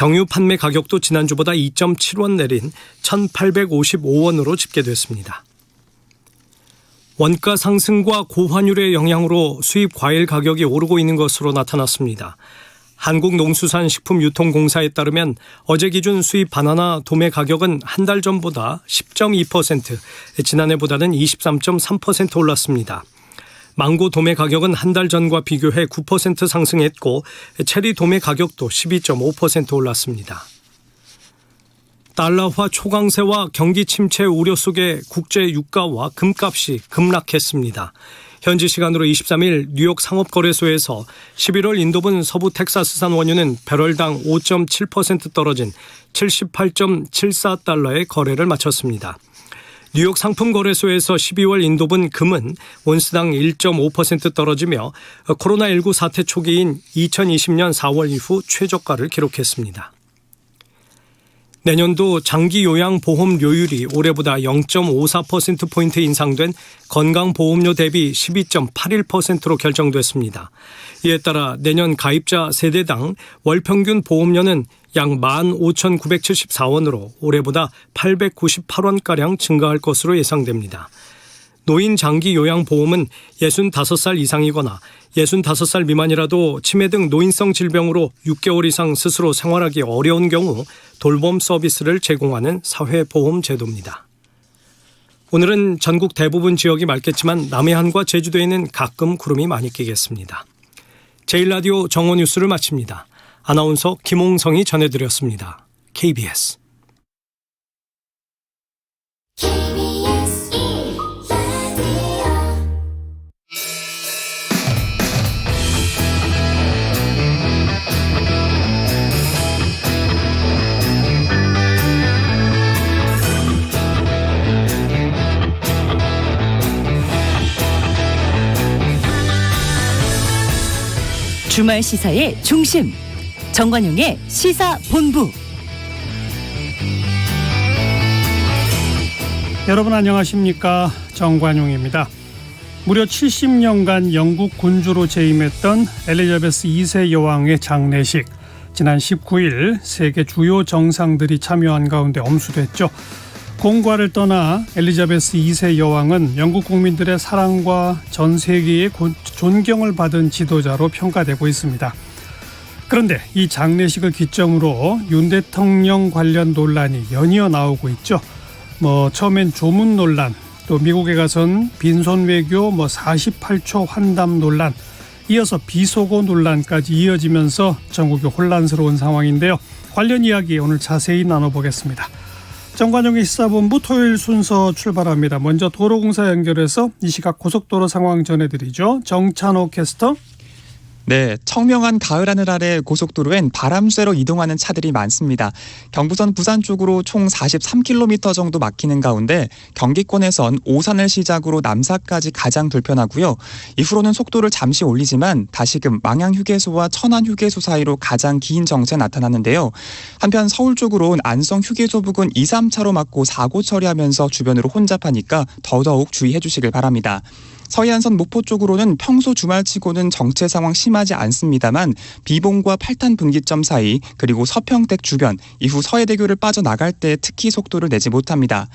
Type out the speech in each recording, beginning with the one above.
경유 판매 가격도 지난주보다 2.7원 내린 1,855원으로 집계됐습니다. 원가 상승과 고환율의 영향으로 수입 과일 가격이 오르고 있는 것으로 나타났습니다. 한국농수산식품유통공사에 따르면 어제 기준 수입 바나나 도매 가격은 한 달 전보다 10.2%, 지난해보다는 23.3% 올랐습니다. 망고 도매 가격은 한 달 전과 비교해 9% 상승했고 체리 도매 가격도 12.5% 올랐습니다. 달러화 초강세와 경기 침체 우려 속에 국제 유가와 금값이 급락했습니다. 현지 시간으로 23일 뉴욕 상업거래소에서 11월 인도분 서부 텍사스산 원유는 배럴당 5.7% 떨어진 78.74달러의 거래를 마쳤습니다. 뉴욕 상품거래소에서 12월 인도분 금은 온스당 1.5% 떨어지며 코로나19 사태 초기인 2020년 4월 이후 최저가를 기록했습니다. 내년도 장기요양보험료율이 올해보다 0.54%포인트 인상된 건강보험료 대비 12.81%로 결정됐습니다. 이에 따라 내년 가입자 세대당 월평균 보험료는 약 15,974원으로 올해보다 898원가량 증가할 것으로 예상됩니다. 노인 장기요양보험은 65살 이상이거나 65살 미만이라도 치매 등 노인성 질병으로 6개월 이상 스스로 생활하기 어려운 경우 돌봄 서비스를 제공하는 사회보험 제도입니다. 오늘은 전국 대부분 지역이 맑겠지만 남해안과 제주도에는 가끔 구름이 많이 끼겠습니다. 제1라디오 정오뉴스를 마칩니다. 아나운서 김홍성이 전해드렸습니다. KBS 주말 시사의 중심, 정관용의 시사본부. 여러분 안녕하십니까? 정관용입니다. 무려 70년간 영국 군주로 재임했던 엘리자베스 2세 여왕의 장례식, 지난 19일 세계 주요 정상들이 참여한 가운데 엄수됐죠. 공과를 떠나 엘리자베스 2세 여왕은 영국 국민들의 사랑과 전 세계의 존경을 받은 지도자로 평가되고 있습니다. 그런데 이 장례식을 기점으로 윤 대통령 관련 논란이 연이어 나오고 있죠. 처음엔 조문 논란, 또 미국에 가선 빈손 외교 48초 환담 논란, 이어서 비속어 논란까지 이어지면서 전국이 혼란스러운 상황인데요. 관련 이야기 오늘 자세히 나눠보겠습니다. 정관용의 시사본부 토요일 순서 출발합니다. 먼저 도로공사 연결해서 이 시각 고속도로 상황 전해드리죠. 정찬호 캐스터. 네, 청명한 가을 하늘 아래 고속도로엔 바람 쐬러 이동하는 차들이 많습니다. 경부선 부산 쪽으로 총 43km 정도 막히는 가운데 경기권에선 오산을 시작으로 남사까지 가장 불편하고요. 이후로는 속도를 잠시 올리지만 다시금 망향휴게소와 천안휴게소 사이로 가장 긴 정체 나타나는데요. 한편 서울 쪽으로는 안성휴게소 부근 2, 3차로 막고 사고 처리하면서 주변으로 혼잡하니까 더더욱 주의해 주시길 바랍니다. 서해안선 목포 쪽으로는 평소 주말치고는 정체 상황 심하지 않습니다만 비봉과 팔탄 분기점 사이 그리고 서평택 주변 이후 서해대교를 빠져나갈 때 특히 속도를 내지 못합니다.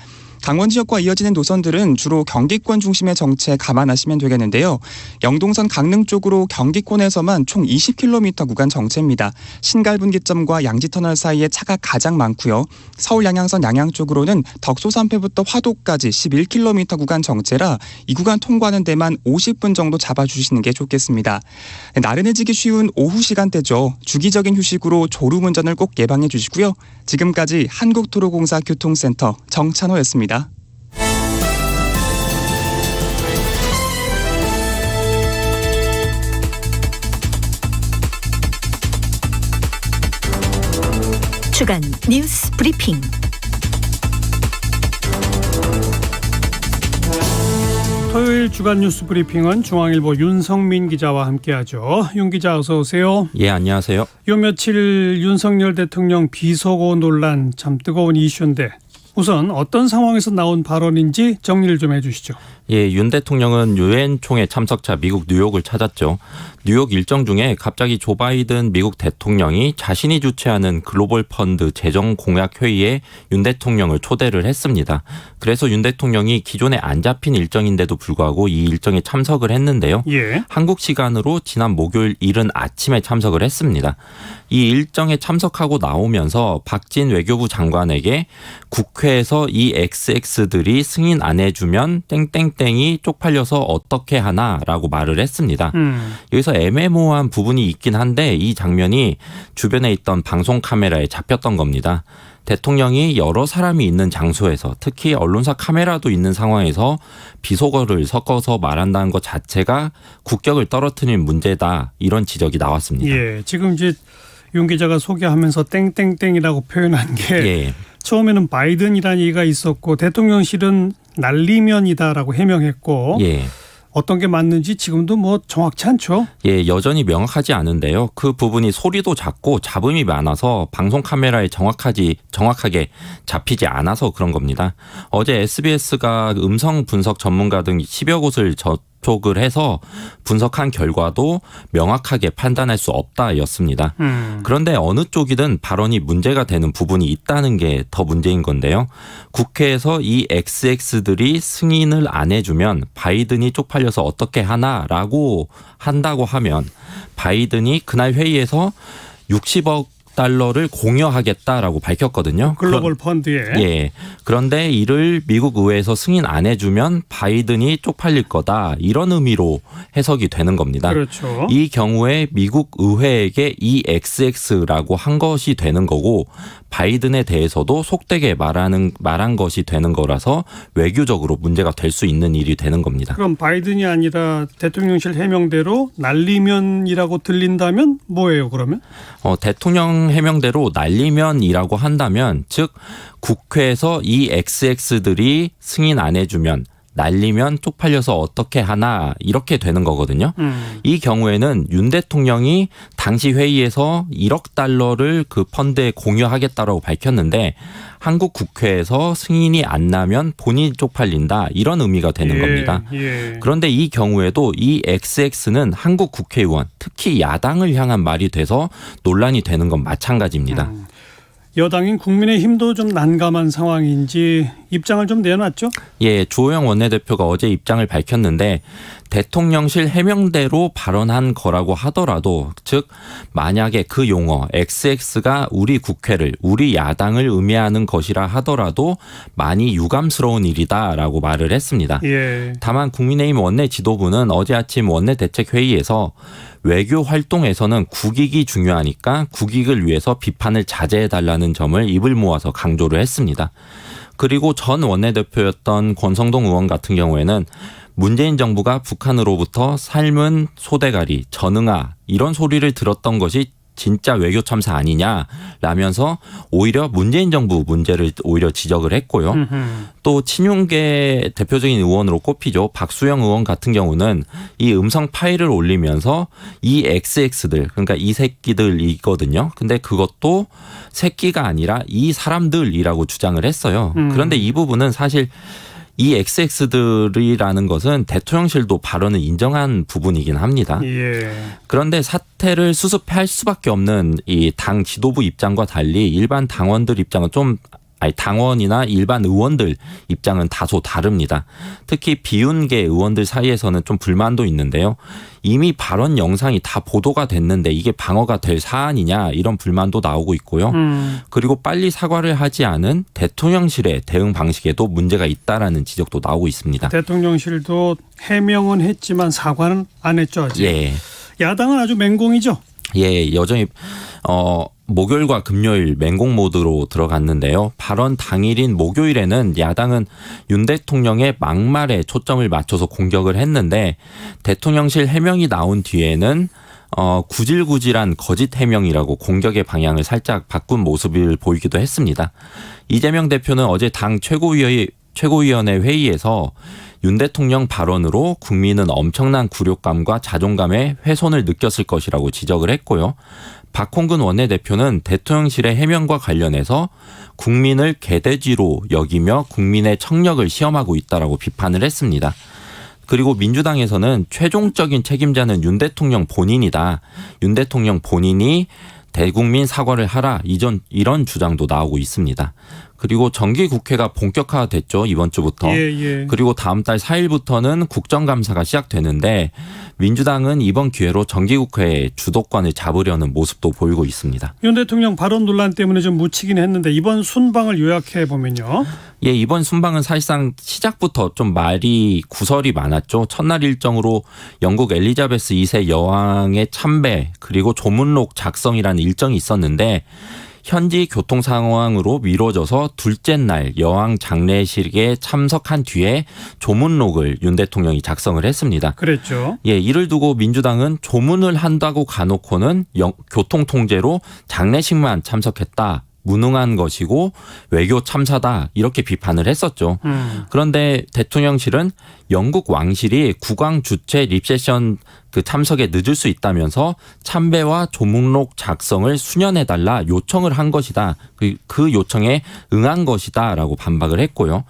강원 지역과 이어지는 노선들은 주로 경기권 중심의 정체 감안하시면 되겠는데요. 영동선 강릉 쪽으로 경기권에서만 총 20km 구간 정체입니다. 신갈분기점과 양지터널 사이에 차가 가장 많고요. 서울 양양선 양양 쪽으로는 덕소산패부터 화도까지 11km 구간 정체라 이 구간 통과하는 데만 50분 정도 잡아주시는 게 좋겠습니다. 나른해지기 쉬운 오후 시간대죠. 주기적인 휴식으로 졸음운전을 꼭 예방해 주시고요. 지금까지 한국도로공사 교통센터 정찬호였습니다. 주간 뉴스 브리핑. 토요일 주간 뉴스 브리핑은 중앙일보 윤성민 기자와 함께하죠. 윤 기자 어서 오세요. 예, 안녕하세요. 요 며칠 윤석열 대통령 비속어 논란 참 뜨거운 이슈인데 우선 어떤 상황에서 나온 발언인지 정리를 좀 해주시죠. 예, 윤 대통령은 유엔 총회 참석차 미국 뉴욕을 찾았죠. 뉴욕 일정 중에 갑자기 조 바이든 미국 대통령이 자신이 주최하는 글로벌 펀드 재정 공약 회의에 윤 대통령을 초대를 했습니다. 그래서 윤 대통령이 기존에 안 잡힌 일정인데도 불구하고 이 일정에 참석을 했는데요. 예. 한국 시간으로 지난 목요일 이른 아침에 참석을 했습니다. 이 일정에 참석하고 나오면서 박진 외교부 장관에게 국회에서 이 XX들이 승인 안 해주면 땡땡땡이 쪽팔려서 어떻게 하나라고 말을 했습니다. 여기서 애매모호한 부분이 있긴 한데 이 장면이 주변에 있던 방송 카메라에 잡혔던 겁니다. 대통령이 여러 사람이 있는 장소에서 특히 언론사 카메라도 있는 상황에서 비속어를 섞어서 말한다는 것 자체가 국격을 떨어뜨리는 문제다. 이런 지적이 나왔습니다. 예, 지금 이제 윤 기자가 소개하면서 땡땡땡이라고 표현한 게 예. 처음에는 바이든이라는 얘기가 있었고 대통령실은 날리면이다라고 해명했고 예. 어떤 게 맞는지 지금도 뭐 정확치 않죠. 예, 여전히 명확하지 않은데요. 그 부분이 소리도 작고 잡음이 많아서 방송 카메라에 정확하게 잡히지 않아서 그런 겁니다. 어제 SBS가 음성 분석 전문가 등 10여 곳을 접촉을 해서 분석한 결과도 명확하게 판단할 수 없다였습니다. 그런데 어느 쪽이든 발언이 문제가 되는 부분이 있다는 게 더 문제인 건데요. 국회에서 이 XX들이 승인을 안 해주면 바이든이 쪽팔려서 어떻게 하나라고 한다고 하면 바이든이 그날 회의에서 60억 달러를 공여하겠다라고 밝혔거든요. 글로벌 펀드에. 예. 그런데 이를 미국 의회에서 승인 안 해주면 바이든이 쪽팔릴 거다. 이런 의미로 해석이 되는 겁니다. 그렇죠. 이 경우에 미국 의회에게 이 XX라고 한 것이 되는 거고 바이든에 대해서도 속되게 말한 것이 되는 거라서 외교적으로 문제가 될 수 있는 일이 되는 겁니다. 그럼 바이든이 아니라 대통령실 해명대로 날리면이라고 들린다면 뭐예요 그러면? 대통령 해명대로 날리면이라고 한다면 즉 국회에서 이 XX들이 승인 안 해주면 날리면 쪽팔려서 어떻게 하나 이렇게 되는 거거든요. 이 경우에는 윤 대통령이 당시 회의에서 1억 달러를 그 펀드에 공유하겠다라고 밝혔는데 한국 국회에서 승인이 안 나면 본인이 쪽팔린다 이런 의미가 되는 겁니다. 예. 그런데 이 경우에도 이 XX는 한국 국회의원 특히 야당을 향한 말이 돼서 논란이 되는 건 마찬가지입니다. 여당인 국민의힘도 좀 난감한 상황인지 입장을 좀 내놨죠? 예, 주호영 원내대표가 어제 입장을 밝혔는데 대통령실 해명대로 발언한 거라고 하더라도 즉 만약에 그 용어 XX가 우리 국회를 우리 야당을 의미하는 것이라 하더라도 많이 유감스러운 일이다라고 말을 했습니다. 예. 다만 국민의힘 원내 지도부는 어제 아침 원내대책회의에서 외교 활동에서는 국익이 중요하니까 국익을 위해서 비판을 자제해달라는 점을 입을 모아서 강조를 했습니다. 그리고 전 원내대표였던 권성동 의원 같은 경우에는 문재인 정부가 북한으로부터 삶은 소대가리, 전응아 이런 소리를 들었던 것이 진짜 외교 참사 아니냐라면서 오히려 문재인 정부 문제를 오히려 지적을 했고요. 또 친윤계 대표적인 의원으로 꼽히죠. 박수영 의원 같은 경우는 이 음성 파일을 올리면서 이 XX들 그러니까 이 새끼들이거든요. 근데 그것도 새끼가 아니라 이 사람들이라고 주장을 했어요. 그런데 이 부분은 사실 이 XX들이라는 것은 대통령실도 발언을 인정한 부분이긴 합니다. 예. 그런데 사태를 수습할 수밖에 없는 이 당 지도부 입장과 달리 일반 당원들 입장은 당원이나 일반 의원들 입장은 다소 다릅니다. 특히 비윤계 의원들 사이에서는 좀 불만도 있는데요. 이미 발언 영상이 다 보도가 됐는데 이게 방어가 될 사안이냐 이런 불만도 나오고 있고요. 그리고 빨리 사과를 하지 않은 대통령실의 대응 방식에도 문제가 있다라는 지적도 나오고 있습니다. 대통령실도 해명은 했지만 사과는 안 했죠 아직. 예. 야당은 아주 맹공이죠. 예, 여전히 목요일과 금요일 맹공 모드로 들어갔는데요. 발언 당일인 목요일에는 야당은 윤 대통령의 막말에 초점을 맞춰서 공격을 했는데 대통령실 해명이 나온 뒤에는 구질구질한 거짓 해명이라고 공격의 방향을 살짝 바꾼 모습을 보이기도 했습니다. 이재명 대표는 어제 당 최고위원회 회의에서 윤 대통령 발언으로 국민은 엄청난 굴욕감과 자존감의 훼손을 느꼈을 것이라고 지적을 했고요. 박홍근 원내대표는 대통령실의 해명과 관련해서 국민을 개돼지로 여기며 국민의 청력을 시험하고 있다라고 비판을 했습니다. 그리고 민주당에서는 최종적인 책임자는 윤 대통령 본인이다. 윤 대통령 본인이 대국민 사과를 하라. 이런 주장도 나오고 있습니다. 그리고 정기국회가 본격화됐죠. 이번 주부터. 그리고 다음 달 4일부터는 국정감사가 시작되는데 민주당은 이번 기회로 정기국회의 주도권을 잡으려는 모습도 보이고 있습니다. 윤 대통령 발언 논란 때문에 좀 묻히긴 했는데 이번 순방을 요약해 보면요. 예, 이번 순방은 사실상 시작부터 좀 구설이 많았죠. 첫날 일정으로 영국 엘리자베스 2세 여왕의 참배 그리고 조문록 작성이라는 일정이 있었는데 현지 교통 상황으로 미뤄져서 둘째 날 여왕 장례식에 참석한 뒤에 조문록을 윤 대통령이 작성을 했습니다. 그랬죠. 예, 이를 두고 민주당은 조문을 한다고 가놓고는 교통 통제로 장례식만 참석했다. 무능한 것이고 외교 참사다 이렇게 비판을 했었죠. 그런데 대통령실은 영국 왕실이 국왕 주최 립세션 그 참석에 늦을 수 있다면서 참배와 조문록 작성을 수년해달라 요청을 한 것이다. 그 요청에 응한 것이다라고 반박을 했고요.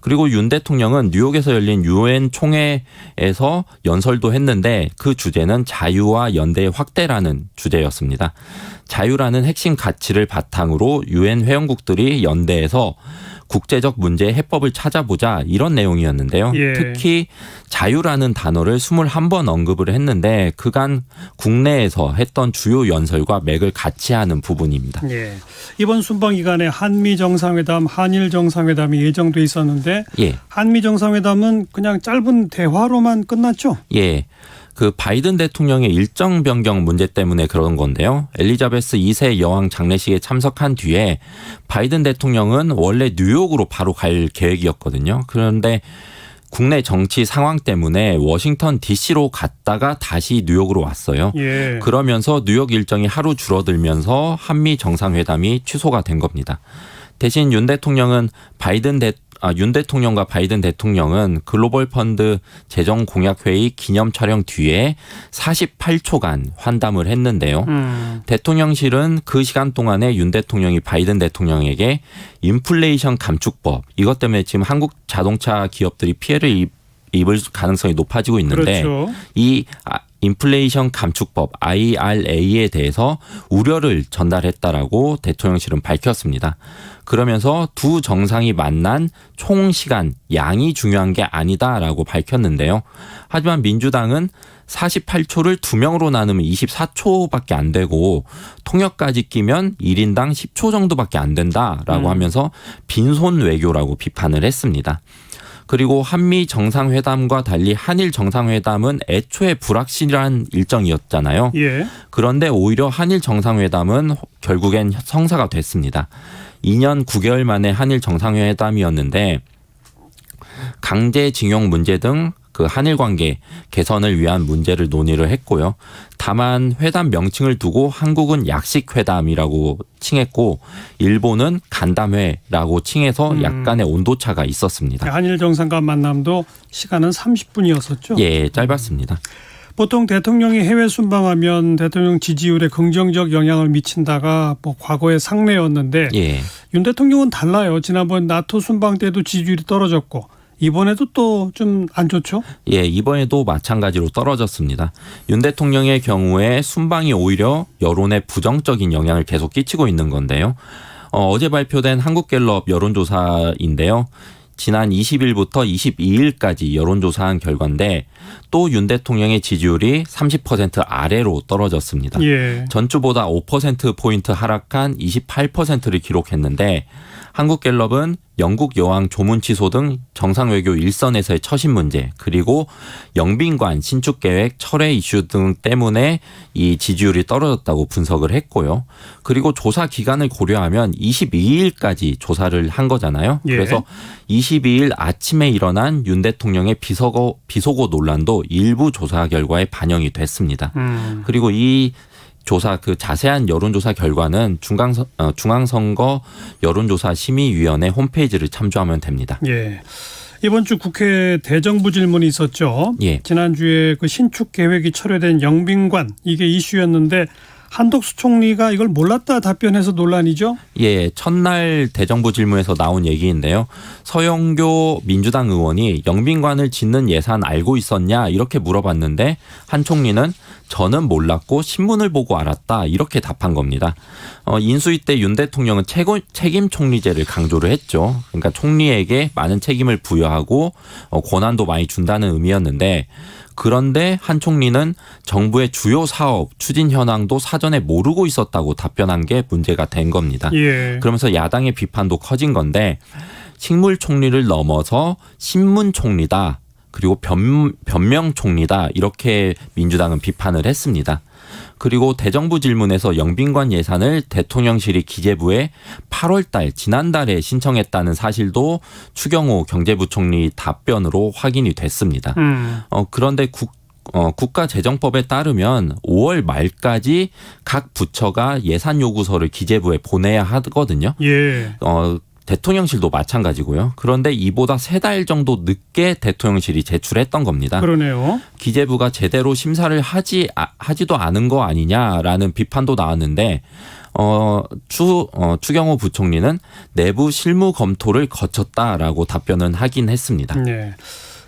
그리고 윤 대통령은 뉴욕에서 열린 유엔 총회에서 연설도 했는데 그 주제는 자유와 연대의 확대라는 주제였습니다. 자유라는 핵심 가치를 바탕으로 유엔 회원국들이 연대해서 국제적 문제의 해법을 찾아보자 이런 내용이었는데요. 예. 특히 자유라는 단어를 21번 언급을 했는데 그간 국내에서 했던 주요 연설과 맥을 같이 하는 부분입니다. 예. 이번 순방 기간에 한미 정상회담, 한일 정상회담이 예정돼 있었는데 예. 한미 정상회담은 그냥 짧은 대화로만 끝났죠? 예. 그 바이든 대통령의 일정 변경 문제 때문에 그런 건데요. 엘리자베스 2세 여왕 장례식에 참석한 뒤에 바이든 대통령은 원래 뉴욕으로 바로 갈 계획이었거든요. 그런데 국내 정치 상황 때문에 워싱턴 DC로 갔다가 다시 뉴욕으로 왔어요. 예. 그러면서 뉴욕 일정이 하루 줄어들면서 한미 정상회담이 취소가 된 겁니다. 대신 윤 대통령과 바이든 대통령은 글로벌 펀드 재정 공약 회의 기념 촬영 뒤에 48초간 환담을 했는데요. 대통령실은 그 시간 동안에 윤 대통령이 바이든 대통령에게 인플레이션 감축법 이것 때문에 지금 한국 자동차 기업들이 피해를 입을 가능성이 높아지고 있는데 그렇죠. 이 인플레이션 감축법 IRA에 대해서 우려를 전달했다라고 대통령실은 밝혔습니다. 그러면서 두 정상이 만난 총 시간 양이 중요한 게 아니다라고 밝혔는데요. 하지만 민주당은 48초를 2명으로 나누면 24초밖에 안 되고 통역까지 끼면 1인당 10초 정도밖에 안 된다라고 하면서 빈손 외교라고 비판을 했습니다. 그리고 한미 정상회담과 달리 한일 정상회담은 애초에 불확실한 일정이었잖아요. 예. 그런데 오히려 한일 정상회담은 결국엔 성사가 됐습니다. 2년 9개월 만에 한일 정상회담이었는데 강제징용 문제 등 그 한일 관계 개선을 위한 문제를 논의를 했고요. 다만 회담 명칭을 두고 한국은 약식회담이라고 칭했고 일본은 간담회라고 칭해서 약간의 온도차가 있었습니다. 한일 정상간 만남도 시간은 30분이었었죠? 예, 짧았습니다. 보통 대통령이 해외 순방하면 대통령 지지율에 긍정적 영향을 미친다가 과거의 상례였는데 예. 윤 대통령은 달라요. 지난번 나토 순방 때도 지지율이 떨어졌고 이번에도 또 좀 안 좋죠? 예, 이번에도 마찬가지로 떨어졌습니다. 윤 대통령의 경우에 순방이 오히려 여론에 부정적인 영향을 계속 끼치고 있는 건데요. 어제 발표된 한국갤럽 여론조사인데요. 지난 20일부터 22일까지 여론조사한 결과인데 또 윤 대통령의 지지율이 30% 아래로 떨어졌습니다. 예. 전주보다 5%포인트 하락한 28%를 기록했는데 한국갤럽은 영국 여왕 조문 취소 등 정상외교 일선에서의 처신 문제 그리고 영빈관 신축계획 철회 이슈 등 때문에 이 지지율이 떨어졌다고 분석을 했고요. 그리고 조사 기간을 고려하면 22일까지 조사를 한 거잖아요. 예. 그래서 22일 아침에 일어난 윤 대통령의 비속어 논란도 일부 조사 결과에 반영이 됐습니다. 그리고 이 조사 그 자세한 여론조사 결과는 중앙선거 여론조사 심의위원회 홈페이지를 참조하면 됩니다. 예. 이번 주 국회 대정부 질문이 있었죠. 예. 지난주에 그 신축 계획이 철회된 영빈관 이게 이슈였는데 한덕수 총리가 이걸 몰랐다 답변해서 논란이죠. 예, 첫날 대정부 질문에서 나온 얘기인데요. 서영교 민주당 의원이 영빈관을 짓는 예산 알고 있었냐 이렇게 물어봤는데 한 총리는 저는 몰랐고 신문을 보고 알았다 이렇게 답한 겁니다. 인수위 때 윤 대통령은 책임 총리제를 강조를 했죠. 그러니까 총리에게 많은 책임을 부여하고 권한도 많이 준다는 의미였는데 그런데 한 총리는 정부의 주요 사업 추진 현황도 사전에 모르고 있었다고 답변한 게 문제가 된 겁니다. 예. 그러면서 야당의 비판도 커진 건데 식물 총리를 넘어서 신문 총리다. 그리고 변명 총리다. 이렇게 민주당은 비판을 했습니다. 그리고 대정부 질문에서 영빈관 예산을 대통령실이 기재부에 8월 달 지난달에 신청했다는 사실도 추경호 경제부총리 답변으로 확인이 됐습니다. 그런데 국가재정법에 따르면 5월 말까지 각 부처가 예산 요구서를 기재부에 보내야 하거든요. 예. 대통령실도 마찬가지고요. 그런데 이보다 3달 정도 늦게 대통령실이 제출했던 겁니다. 그러네요. 기재부가 제대로 심사를 하지도 않은 거 아니냐라는 비판도 나왔는데 추경호 부총리는 내부 실무 검토를 거쳤다라고 답변은 하긴 했습니다. 네.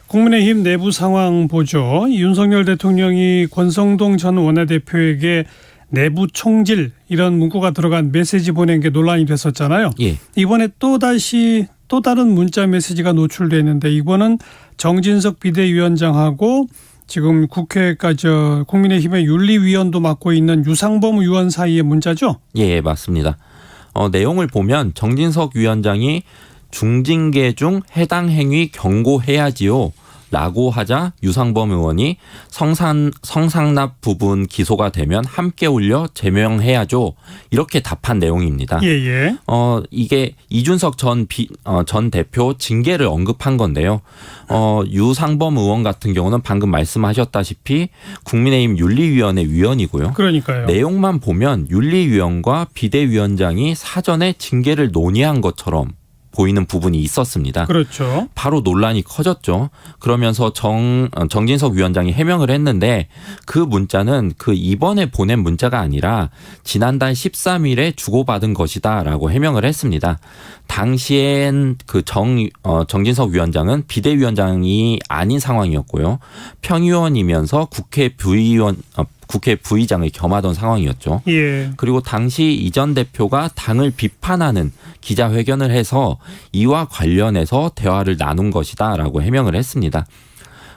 국민의힘 내부 상황 보죠. 윤석열 대통령이 권성동 전 원내대표에게 내부 총질 이런 문구가 들어간 메시지 보낸 게 논란이 됐었잖아요. 예. 이번에 또 다른 문자 메시지가 노출됐는데 이번은 정진석 비대위원장하고 지금 국회까지 국민의힘의 윤리위원도 맡고 있는 유상범 의원 사이의 문자죠? 예, 맞습니다. 내용을 보면 정진석 위원장이 중징계 중 해당 행위 경고해야지요. 라고 하자 유상범 의원이 성상납 부분 기소가 되면 함께 올려 제명해야죠. 이렇게 답한 내용입니다. 예. 이게 이준석 전 대표 징계를 언급한 건데요. 유상범 의원 같은 경우는 방금 말씀하셨다시피 국민의힘 윤리위원회 위원이고요. 그러니까요. 내용만 보면 윤리위원과 비대위원장이 사전에 징계를 논의한 것처럼 보이는 부분이 있었습니다. 그렇죠. 바로 논란이 커졌죠. 그러면서 정진석 위원장이 해명을 했는데 그 문자는 그 이번에 보낸 문자가 아니라 지난달 13일에 주고받은 것이다라고 해명을 했습니다. 당시엔 그 정진석 위원장은 비대위원장이 아닌 상황이었고요. 평의원이면서 국회 부의장을 겸하던 상황이었죠. 예. 그리고 당시 이 전 대표가 당을 비판하는 기자회견을 해서 이와 관련해서 대화를 나눈 것이다라고 해명을 했습니다.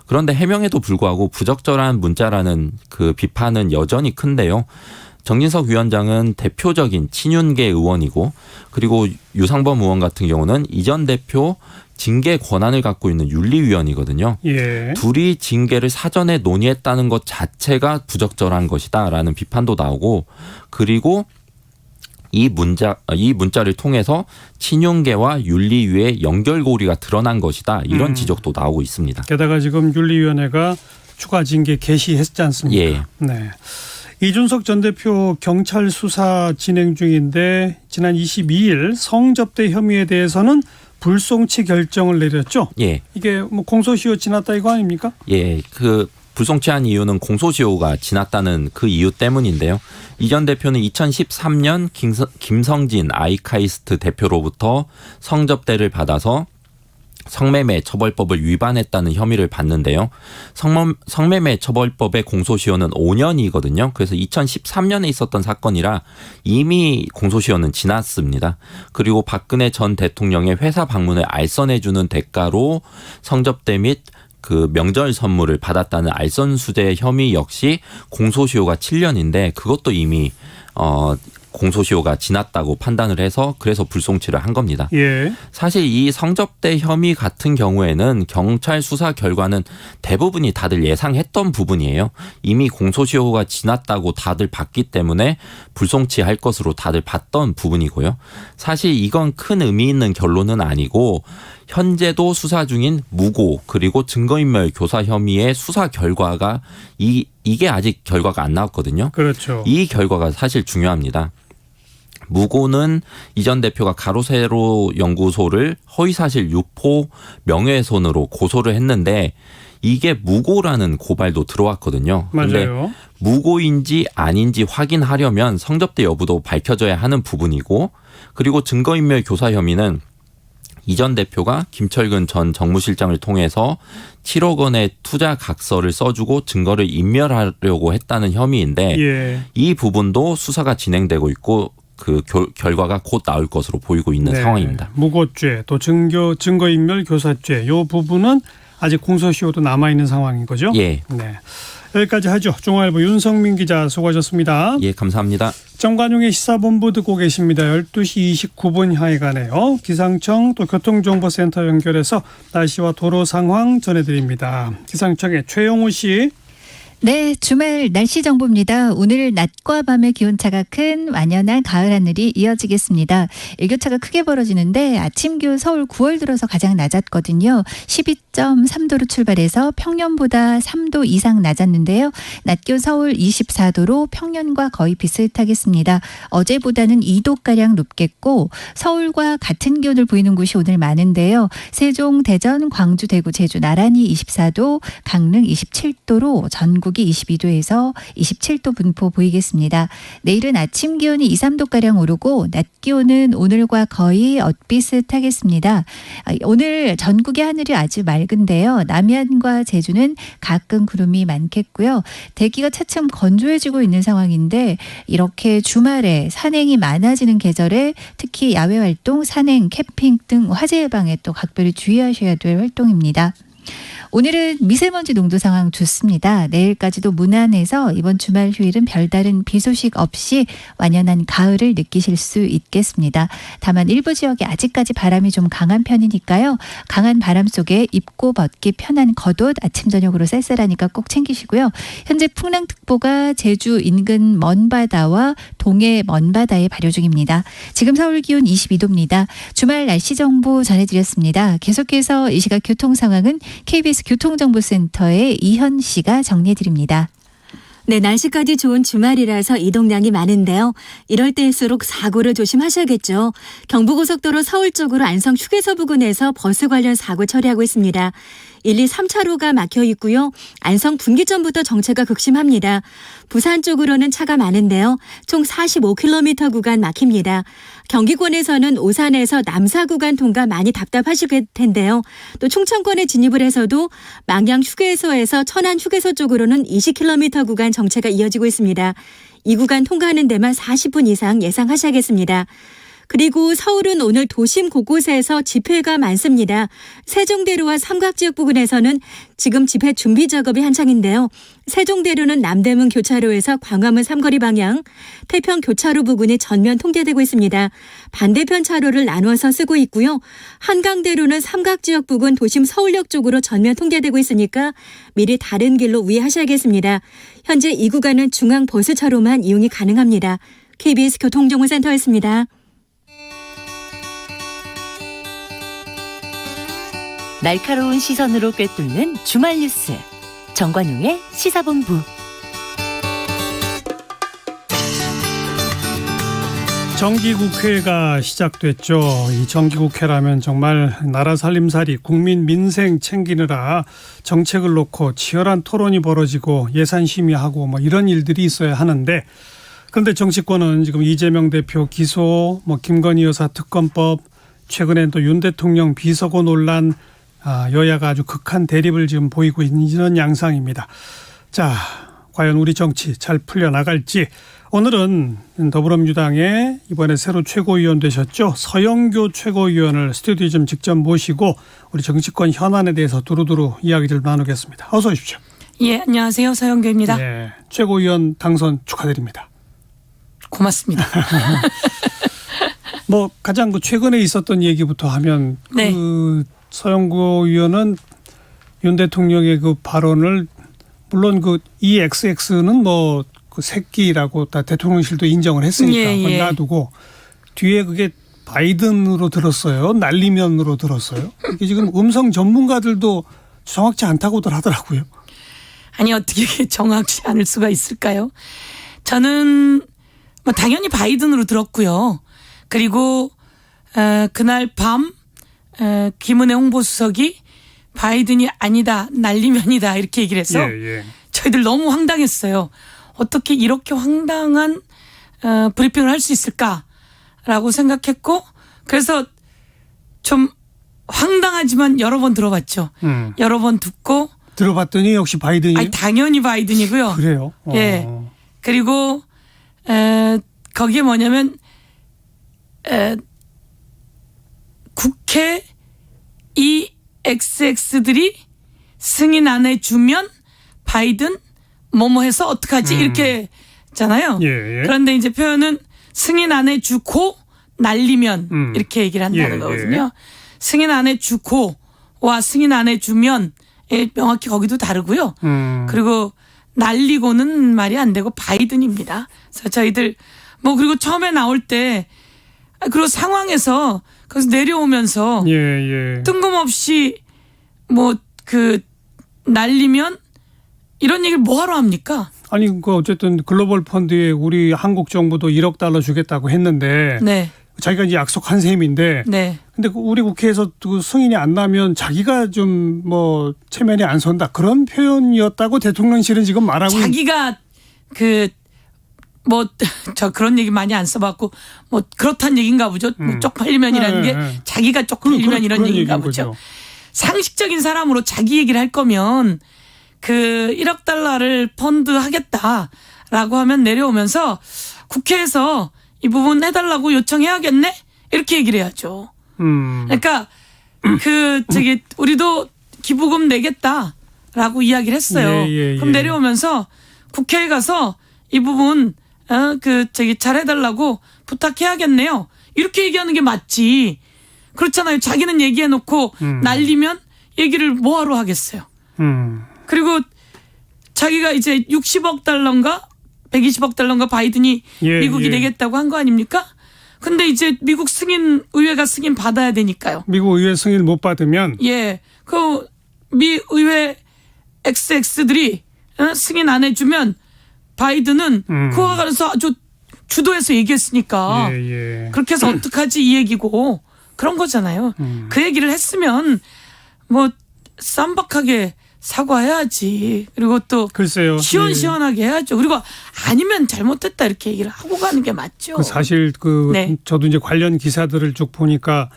그런데 해명에도 불구하고 부적절한 문자라는 그 비판은 여전히 큰데요. 정진석 위원장은 대표적인 친윤계 의원이고 그리고 유상범 의원 같은 경우는 이 전 대표 징계 권한을 갖고 있는 윤리위원이거든요. 예. 둘이 징계를 사전에 논의했다는 것 자체가 부적절한 것이다라는 비판도 나오고 그리고 이 문자를 통해서 친윤계와 윤리위의 연결고리가 드러난 것이다. 이런 지적도 나오고 있습니다. 게다가 지금 윤리위원회가 추가 징계 개시했지 않습니까? 예. 네. 이준석 전 대표 경찰 수사 진행 중인데 지난 22일 성접대 혐의에 대해서는 불송치 결정을 내렸죠. 예. 이게 뭐 공소시효 지났다 이거 아닙니까? 예. 그 불송치한 이유는 공소시효가 지났다는 그 이유 때문인데요. 이 전 대표는 2013년 김성진 아이카이스트 대표로부터 성접대를 받아서 성매매 처벌법을 위반했다는 혐의를 받는데요. 성매매 처벌법의 공소시효는 5년이거든요. 그래서 2013년에 있었던 사건이라 이미 공소시효는 지났습니다. 그리고 박근혜 전 대통령의 회사 방문을 알선해주는 대가로 성접대 및 그 명절 선물을 받았다는 알선수재 혐의 역시 공소시효가 7년인데 그것도 이미 공소시효가 지났다고 판단을 해서 그래서 불송치를 한 겁니다. 예. 사실 이 성접대 혐의 같은 경우에는 경찰 수사 결과는 대부분이 다들 예상했던 부분이에요. 이미 공소시효가 지났다고 다들 봤기 때문에 불송치할 것으로 다들 봤던 부분이고요. 사실 이건 큰 의미 있는 결론은 아니고 현재도 수사 중인 무고 그리고 증거인멸 교사 혐의의 수사 결과가 이게 아직 결과가 안 나왔거든요. 그렇죠. 이 결과가 사실 중요합니다. 무고는 이 전 대표가 가로세로 연구소를 허위사실 유포 명예훼손으로 고소를 했는데 이게 무고라는 고발도 들어왔거든요. 근데 맞아요. 무고인지 아닌지 확인하려면 성접대 여부도 밝혀져야 하는 부분이고, 그리고 증거인멸 교사 혐의는 이 전 대표가 김철근 전 정무실장을 통해서 7억 원의 투자 각서를 써주고 증거를 인멸하려고 했다는 혐의인데 예. 이 부분도 수사가 진행되고 있고 그 결과가 곧 나올 것으로 보이고 있는 네. 상황입니다. 무고죄 또 증거인멸 교사죄 이 부분은 아직 공소시효도 남아있는 상황인 거죠? 예. 네. 여기까지 하죠. 중앙일보 윤성민 기자 수고하셨습니다. 예, 감사합니다. 정관용의 시사본부 듣고 계십니다. 12시 29분 향해 가네요. 기상청 또 교통정보센터 연결해서 날씨와 도로 상황 전해드립니다. 기상청의 최영우 씨. 네, 주말 날씨 정보입니다. 오늘 낮과 밤의 기온차가 큰 완연한 가을 하늘이 이어지겠습니다. 일교차가 크게 벌어지는데 아침 기온 서울 9월 들어서 가장 낮았거든요. 12.3도로 출발해서 평년보다 3도 이상 낮았는데요. 낮 기온 서울 24도로 평년과 거의 비슷하겠습니다. 어제보다는 2도가량 높겠고 서울과 같은 기온을 보이는 곳이 오늘 많은데요. 세종, 대전, 광주, 대구, 제주 나란히 24도, 강릉 27도로 전국이 22도에서 27도 분포 보이겠습니다. 내일은 아침 기온이 2, 3도가량 오르고 낮 기온은 오늘과 거의 엇비슷하겠습니다. 오늘 전국의 하늘이 아주 맑은데요. 남해안과 제주는 가끔 구름이 많겠고요. 대기가 차츰 건조해지고 있는 상황인데 이렇게 주말에 산행이 많아지는 계절에 특히 야외 활동, 산행, 캠핑 등 화재 예방에 또 각별히 주의하셔야 될 활동입니다. 오늘은 미세먼지 농도 상황 좋습니다. 내일까지도 무난해서 이번 주말 휴일은 별다른 비 소식 없이 완연한 가을을 느끼실 수 있겠습니다. 다만 일부 지역에 아직까지 바람이 좀 강한 편이니까요. 강한 바람 속에 입고 벗기 편한 겉옷 아침 저녁으로 쌀쌀하니까 꼭 챙기시고요. 현재 풍랑특보가 제주 인근 먼바다와 동해 먼바다에 발효 중입니다. 지금 서울 기온 22도입니다. 주말 날씨 정보 전해드렸습니다. 계속해서 이 시각 교통 상황은 KBS 교통정보센터의 이현 씨가 정리해드립니다. 네, 날씨까지 좋은 주말이라서 이동량이 많은데요. 이럴 때일수록 사고를 조심하셔야겠죠. 경부고속도로 서울 쪽으로 안성 휴게소 부근에서 버스 관련 사고 처리하고 있습니다. 1, 2, 3차로가 막혀 있고요. 안성 분기점부터 정체가 극심합니다. 부산 쪽으로는 차가 많은데요. 총 45km 구간 막힙니다. 경기권에서는 오산에서 남사 구간 통과 많이 답답하실 텐데요. 또 충청권에 진입을 해서도 망양 휴게소에서 천안 휴게소 쪽으로는 20km 구간 정체가 이어지고 있습니다. 이 구간 통과하는 데만 40분 이상 예상하셔야겠습니다. 그리고 서울은 오늘 도심 곳곳에서 집회가 많습니다. 세종대로와 삼각지역 부근에서는 지금 집회 준비 작업이 한창인데요. 세종대로는 남대문 교차로에서 광화문 삼거리 방향, 태평 교차로 부근이 전면 통제되고 있습니다. 반대편 차로를 나눠서 쓰고 있고요. 한강대로는 삼각지역 부근 도심 서울역 쪽으로 전면 통제되고 있으니까 미리 다른 길로 우회하셔야겠습니다. 현재 이 구간은 중앙 버스차로만 이용이 가능합니다. KBS 교통정보센터였습니다. 날카로운 시선으로 꿰뚫는 주말 뉴스 정관용의 시사본부. 정기국회가 시작됐죠. 이 정기국회라면 정말 나라 살림살이 국민 민생 챙기느라 정책을 놓고 치열한 토론이 벌어지고 예산 심의하고 뭐 이런 일들이 있어야 하는데, 그런데 정치권은 지금 이재명 대표 기소, 김건희 여사 특검법, 최근에 또 윤 대통령 비서고 논란, 여야가 아주 극한 대립을 지금 보이고 있는 이런 양상입니다. 자, 과연 우리 정치 잘 풀려나갈지, 오늘은 더불어민주당의 이번에 새로 최고위원 되셨죠, 서영교 최고위원을 스튜디오에 좀 직접 모시고 우리 정치권 현안에 대해서 두루두루 이야기를 나누겠습니다. 어서 오십시오. 예, 안녕하세요. 서영교입니다. 네, 최고위원 당선 축하드립니다. 고맙습니다. 가장 최근에 있었던 얘기부터 하면, 네. 서영교 의원은 윤 대통령의 그 발언을, 물론 EXX는 그 새끼라고 다 대통령실도 인정을 했으니까 예. 놔두고, 뒤에 그게 바이든으로 들었어요, 날리면으로 들었어요. 이게 지금 음성 전문가들도 정확치 않다고들 하더라고요. 아니, 어떻게 정확치 않을 수가 있을까요? 저는 당연히 바이든으로 들었고요. 그리고 그날 밤 김은혜 홍보수석이 바이든이 아니다, 날리면이다 이렇게 얘기를 해서 예, 예. 저희들 너무 황당했어요. 어떻게 이렇게 황당한 브리핑을 할 수 있을까라고 생각했고 그래서 좀 황당하지만 여러 번 들어봤죠. 여러 번 듣고 들어봤더니 역시 바이든이 아니, 당연히 바이든이고요. 그래요. 예. 그리고 거기에 뭐냐면 국회 이 XX들이 승인 안 해주면 바이든 뭐뭐 해서 어떡하지 이렇게 잖아요. 예, 예. 그런데 이제 표현은 승인 안 해주고 날리면 이렇게 얘기를 한다는 예, 거거든요. 승인 안 해주고와 승인 안 해주면 명확히 거기도 다르고요. 그리고 날리고는 말이 안 되고 바이든입니다. 그래서 저희들 뭐 그리고 처음에 나올 때 그리고 상황에서 거기서 내려오면서 예, 예. 뜬금없이 뭐 그 날리면 이런 얘기를 뭐하러 합니까? 아니 그 어쨌든 글로벌 펀드에 우리 한국 정부도 1억 달러 주겠다고 했는데 네. 자기가 이제 약속한 셈인데 네. 근데 우리 국회에서 그 승인이 안 나면 자기가 좀 뭐 체면이 안 선다 그런 표현이었다고 대통령실은 지금 말하고 자기가 그 뭐 저 그런 얘기 많이 안 써봤고 뭐 그렇단 얘기인가 보죠. 뭐 쪽팔리면이라는 게 자기가 쪽팔리면 이런 얘기인가 보죠. 거죠. 상식적인 사람으로 자기 얘기를 할 거면 그 1억 달러를 펀드 하겠다라고 하면 내려오면서 국회에서 이 부분 해달라고 요청해야겠네 이렇게 얘기를 해야죠. 그러니까 그 저기 우리도 기부금 내겠다라고 이야기를 했어요. 예. 그럼 내려오면서 국회에 가서 이 부분 그 저기 잘 해달라고 부탁해야겠네요. 이렇게 얘기하는 게 맞지. 그렇잖아요. 자기는 얘기해놓고 날리면 얘기를 뭐하러 하겠어요. 그리고 자기가 이제 60억 달러인가 120억 달러인가 바이든이 예, 미국이 예. 내겠다고 한 거 아닙니까? 근데 이제 미국 의회가 승인 받아야 되니까요. 미국 의회 승인을 못 받으면 예. 그 미 의회 XX들이 승인 안 해주면 바이든은 그와 관해서 아주 주도해서 얘기했으니까 예. 그렇게 해서 어떡하지 이 얘기고 그런 거잖아요. 그 얘기를 했으면 뭐 쌈박하게 사과해야지. 그리고 또 글쎄요. 시원시원하게 해야죠. 그리고 아니면 잘못됐다 이렇게 얘기를 하고 가는 게 맞죠. 그 사실 그 네. 저도 이제 관련 기사들을 쭉 보니까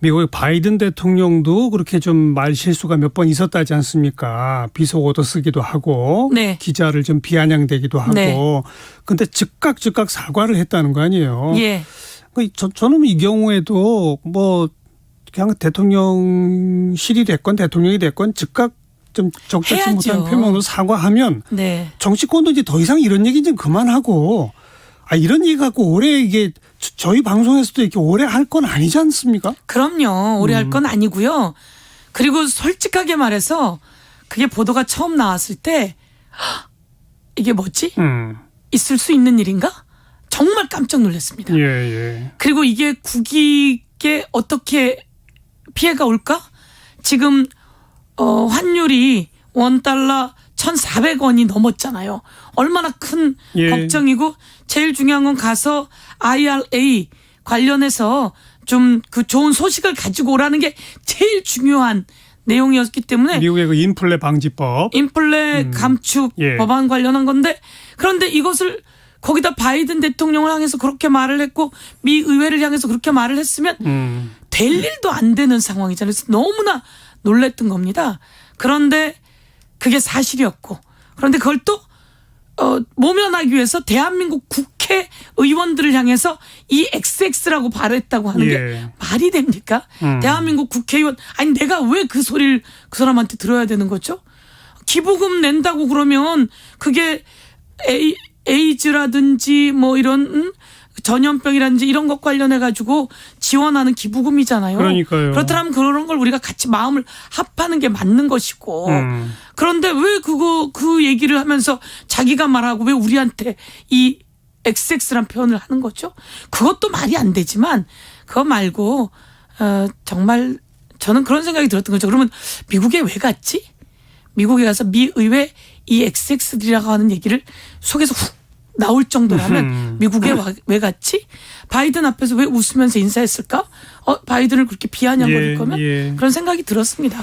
미국의 바이든 대통령도 그렇게 좀 말 실수가 몇 번 있었다지 않습니까? 비속 얻어 쓰기도 하고 네. 기자를 좀 비아냥대기도 하고 네. 근데 즉각 사과를 했다는 거 아니에요? 예. 저는 이 경우에도 뭐 그냥 대통령실이 됐건 대통령이 됐건 즉각 좀 적절치 해야죠. 못한 표명으로 사과하면 네. 정치권도 이제 더 이상 이런 얘기 좀 그만하고 이런 얘기 갖고 오래 이게 저희 방송에서도 이렇게 오래 할 건 아니지 않습니까? 그럼요. 오래 할 건 아니고요. 그리고 솔직하게 말해서 그게 보도가 처음 나왔을 때 이게 뭐지? 있을 수 있는 일인가? 정말 깜짝 놀랐습니다. 예. 그리고 이게 국익에 어떻게 피해가 올까? 지금 환율이 원달러 1,400원이 넘었잖아요. 얼마나 큰 예. 걱정이고 제일 중요한 건 가서 IRA 관련해서 좀 그 좋은 소식을 가지고 오라는 게 제일 중요한 내용이었기 때문에 미국의 그 인플레 방지법. 인플레 감축 예. 법안 관련한 건데 그런데 이것을 거기다 바이든 대통령을 향해서 그렇게 말을 했고 미 의회를 향해서 그렇게 말을 했으면 될 일도 안 되는 상황이잖아요. 그래서 너무나 놀랬던 겁니다. 그런데 그게 사실이었고 그런데 그걸 또 모면하기 위해서 대한민국 국회의원들을 향해서 이 XX라고 발했다고 하는 예. 게 말이 됩니까? 대한민국 국회의원 아니 내가 왜 그 소리를 그 사람한테 들어야 되는 거죠? 기부금 낸다고 그러면 그게 에이즈라든지 뭐 이런 전염병이라든지 이런 것 관련해 가지고 지원하는 기부금이잖아요. 그러니까요. 그렇다면 그런 걸 우리가 같이 마음을 합하는 게 맞는 것이고 그런데 왜 그 얘기를 하면서 자기가 말하고 왜 우리한테 이 XX란 표현을 하는 거죠? 그것도 말이 안 되지만 그거 말고 정말 저는 그런 생각이 들었던 거죠. 그러면 미국에 왜 갔지? 미국에 가서 미 의회 이 XX들이라고 하는 얘기를 속에서 훅 나올 정도라면 미국에 왜 갔지? 바이든 앞에서 왜 웃으면서 인사했을까? 바이든을 그렇게 비아냥거릴 거면 예. 그런 생각이 들었습니다.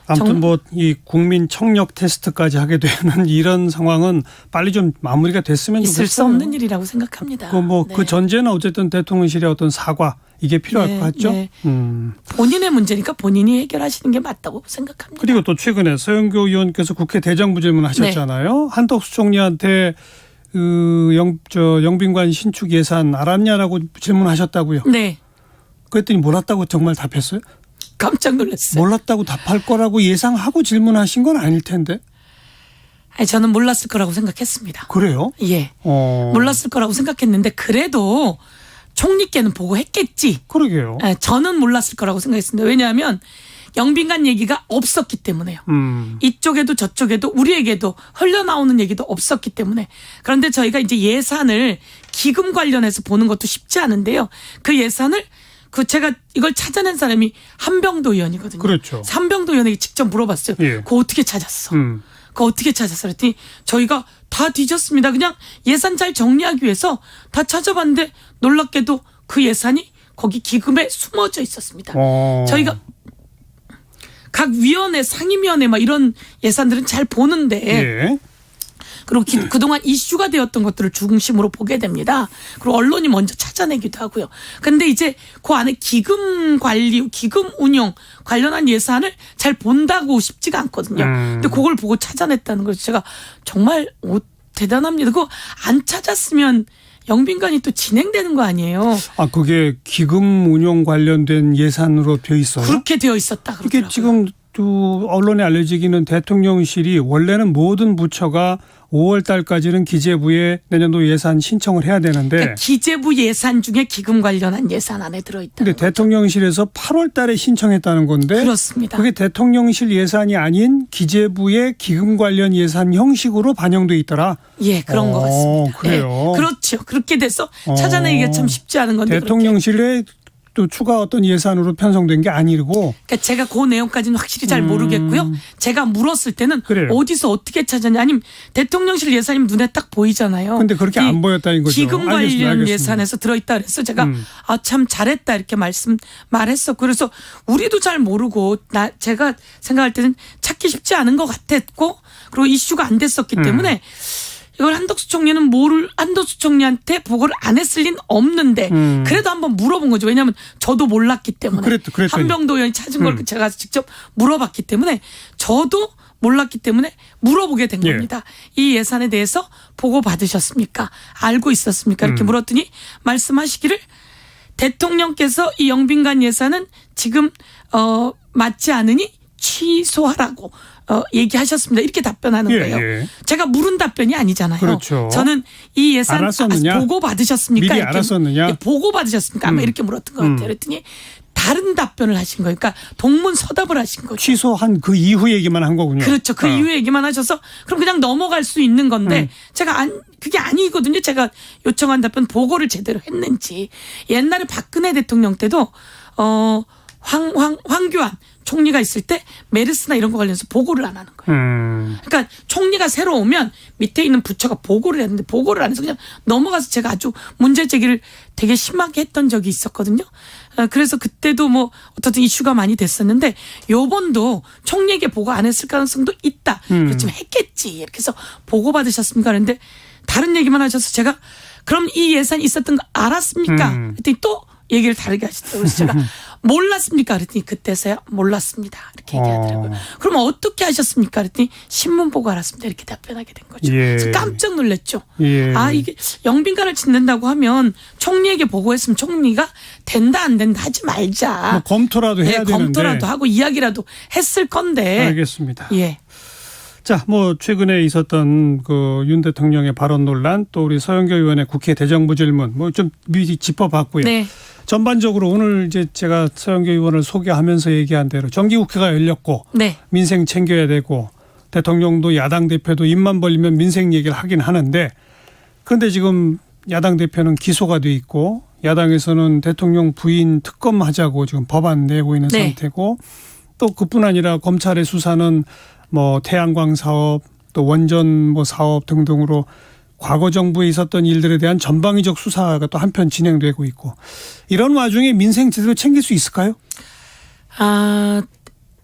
아무튼 뭐 이 국민 청력 테스트까지 하게 되는 이런 상황은 빨리 좀 마무리가 됐으면 좋겠어요. 있을 수 없는 일이라고 생각합니다. 그 전제는 어쨌든 대통령실의 어떤 사과 이게 필요할 것 같죠. 네. 본인의 문제니까 본인이 해결하시는 게 맞다고 생각합니다. 그리고 또 최근에 서영교 의원께서 국회 대정부 질문하셨잖아요. 네. 한덕수 총리한테 영빈관 신축 예산 알았냐라고 질문하셨다고요. 네. 그랬더니 몰랐다고 정말 답했어요? 깜짝 놀랐어요. 몰랐다고 답할 거라고 예상하고 질문하신 건 아닐 텐데. 아니, 저는 몰랐을 거라고 생각했습니다. 그래요? 예. 몰랐을 거라고 생각했는데 그래도 총리께는 보고했겠지. 그러게요. 저는 몰랐을 거라고 생각했습니다. 왜냐하면 영빈관 얘기가 없었기 때문에요. 이쪽에도 저쪽에도 우리에게도 흘러나오는 얘기도 없었기 때문에. 그런데 저희가 이제 예산을 기금 관련해서 보는 것도 쉽지 않은데요. 그 예산을 제가 이걸 찾아낸 사람이 한병도 의원이거든요. 그렇죠. 한병도 의원에게 직접 물어봤어요. 예. 그거 어떻게 찾았어? 그거 어떻게 찾았어? 그랬더니 저희가 다 뒤졌습니다. 그냥 예산 잘 정리하기 위해서 다 찾아봤는데 놀랍게도 그 예산이 거기 기금에 숨어져 있었습니다. 저희가 각 위원회, 상임위원회 막 이런 예산들은 잘 보는데 예. 그리고 그동안 이슈가 되었던 것들을 중심으로 보게 됩니다. 그리고 언론이 먼저 찾아내기도 하고요. 근데 이제 그 안에 기금 관리, 기금 운용 관련한 예산을 잘 본다고 쉽지가 않거든요. 근데 그걸 보고 찾아냈다는 걸 제가 정말 대단합니다. 그거 안 찾았으면 영빈관이 또 진행되는 거 아니에요. 그게 기금 운용 관련된 예산으로 되어 있어요? 그렇게 되어 있었다 그러더라고요. 이게 지금 또 언론에 알려지기는 대통령실이 원래는 모든 부처가 5월 달까지는 기재부에 내년도 예산 신청을 해야 되는데 그러니까 기재부 예산 중에 기금 관련한 예산 안에 들어있다. 근데 대통령실에서 8월 달에 신청했다는 건데 그렇습니다. 그게 대통령실 예산이 아닌 기재부의 기금 관련 예산 형식으로 반영돼 있더라. 예, 그런 것 같습니다. 그래요. 예, 그렇죠. 그렇게 돼서 찾아내기가 참 쉽지 않은 건데 대통령실에 또 추가 어떤 예산으로 편성된 게 아니고. 그러니까 제가 그 내용까지는 확실히 잘 모르겠고요. 제가 물었을 때는 그래요. 어디서 어떻게 찾았냐. 아니면 대통령실 예산이면 눈에 딱 보이잖아요. 근데 그렇게 안 보였다는 거죠. 기금 관련 알겠습니다. 예산에서 들어있다 그래서 제가 참 잘했다 이렇게 말했었고 그래서 우리도 잘 모르고 제가 생각할 때는 찾기 쉽지 않은 것 같았고 그리고 이슈가 안 됐었기 때문에 이걸 한덕수 총리한테 보고를 안 했을 리는 없는데 그래도 한번 물어본 거죠. 왜냐하면 저도 몰랐기 때문에 한병도 의원이 찾은 걸 제가 직접 물어봤기 때문에 저도 몰랐기 때문에 물어보게 된 겁니다. 이 예산에 대해서 보고 받으셨습니까? 알고 있었습니까? 이렇게 물었더니 말씀하시기를 대통령께서 이 영빈관 예산은 지금 맞지 않으니 취소하라고 얘기하셨습니다. 이렇게 답변하는 거예요. 예. 제가 물은 답변이 아니잖아요. 그렇죠. 저는 이 예산 보고 받으셨습니까? 미리 알았었느냐? 보고 받으셨습니까? 아마 이렇게 물었던 것 같아요. 그랬더니 다른 답변을 하신 거예요. 그러니까 동문서답을 하신 거죠. 취소한 그 이후 얘기만 한 거군요. 그렇죠. 그 이후 얘기만 하셔서 그럼 그냥 넘어갈 수 있는 건데 제가 그게 아니거든요. 제가 요청한 답변 보고를 제대로 했는지. 옛날에 박근혜 대통령 때도 황교안 총리가 있을 때 메르스나 이런 거 관련해서 보고를 안 하는 거예요. 그러니까 총리가 새로 오면 밑에 있는 부처가 보고를 했는데 보고를 안 해서 그냥 넘어가서 제가 아주 문제 제기를 되게 심하게 했던 적이 있었거든요. 그래서 그때도 뭐 어떻든 이슈가 많이 됐었는데 요번도 총리에게 보고 안 했을 가능성도 있다. 그렇지만 했겠지. 이렇게 해서 보고 받으셨습니까? 그런데 다른 얘기만 하셔서 제가 그럼 이 예산이 있었던 거 알았습니까? 그랬더니 또 얘기를 다르게 하시더라고요. 그래서 제가 몰랐습니까? 그랬더니 그때서야 몰랐습니다. 이렇게 얘기하더라고요. 그럼 어떻게 하셨습니까? 그랬더니 신문 보고 알았습니다. 이렇게 답변하게 된 거죠. 그래서 깜짝 놀랐죠. 이게 영빈관을 짓는다고 하면 총리에게 보고했으면 총리가 된다 안 된다 하지 말자. 뭐 검토라도 해야 되는데. 검토라도 하고 이야기라도 했을 건데. 알겠습니다. 예. 자, 뭐 최근에 있었던 그 윤 대통령의 발언 논란, 또 우리 서영교 의원의 국회 대정부 질문, 뭐 좀 미리 짚어봤고요. 네. 전반적으로 오늘 이제 제가 서영교 의원을 소개하면서 얘기한 대로 정기국회가 열렸고, 네. 민생 챙겨야 되고, 대통령도 야당 대표도 입만 벌리면 민생 얘기를 하긴 하는데, 그런데 지금 야당 대표는 기소가 돼 있고, 야당에서는 대통령 부인 특검하자고 지금 법안 내고 있는 상태고, 또 그뿐 아니라 검찰의 수사는 뭐 태양광 사업 또 원전 뭐 사업 등등으로 과거 정부에 있었던 일들에 대한 전방위적 수사가 또 한편 진행되고 있고 이런 와중에 민생 제대로 챙길 수 있을까요?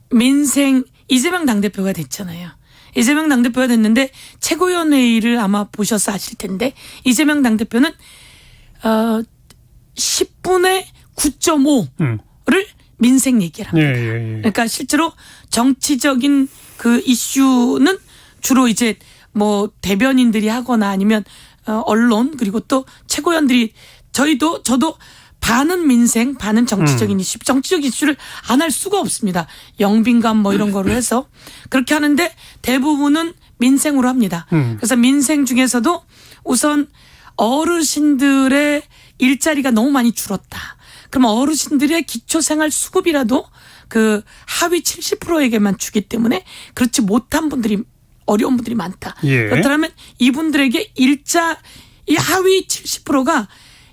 민생 이재명 당대표가 됐잖아요. 이재명 당대표가 됐는데 최고위원회의를 아마 보셔서 아실 텐데 이재명 당대표는 10분의 9.5를 민생 얘기를 합니다. 예. 그러니까 실제로 정치적인 그 이슈는 주로 이제 뭐 대변인들이 하거나 아니면 언론 그리고 또 최고위원들이 저도 반은 민생, 반은 정치적인 이슈, 정치적 이슈를 안 할 수가 없습니다. 영빈관 뭐 이런 거를 해서 그렇게 하는데 대부분은 민생으로 합니다. 그래서 민생 중에서도 우선 어르신들의 일자리가 너무 많이 줄었다. 그럼 어르신들의 기초생활수급이라도 그 하위 70%에게만 주기 때문에 그렇지 못한 분들이 어려운 분들이 많다. 예. 그렇다면 이분들에게 이 하위 70%가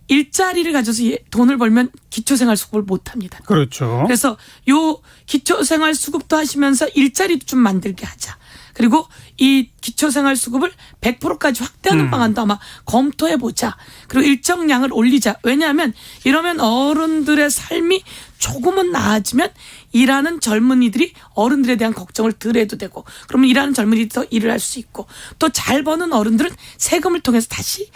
일자리를 가져서 돈을 벌면 기초생활수급을 못 합니다. 그렇죠. 그래서 요 기초생활수급도 하시면서 일자리도 좀 만들게 하자. 그리고 이 기초생활수급을 100%까지 확대하는 방안도 아마 검토해보자. 그리고 일정량을 올리자. 왜냐하면 이러면 어른들의 삶이 조금은 나아지면 일하는 젊은이들이 어른들에 대한 걱정을 덜 해도 되고 그러면 일하는 젊은이들이 더 일을 할 수 있고 또 잘 버는 어른들은 세금을 통해서 다시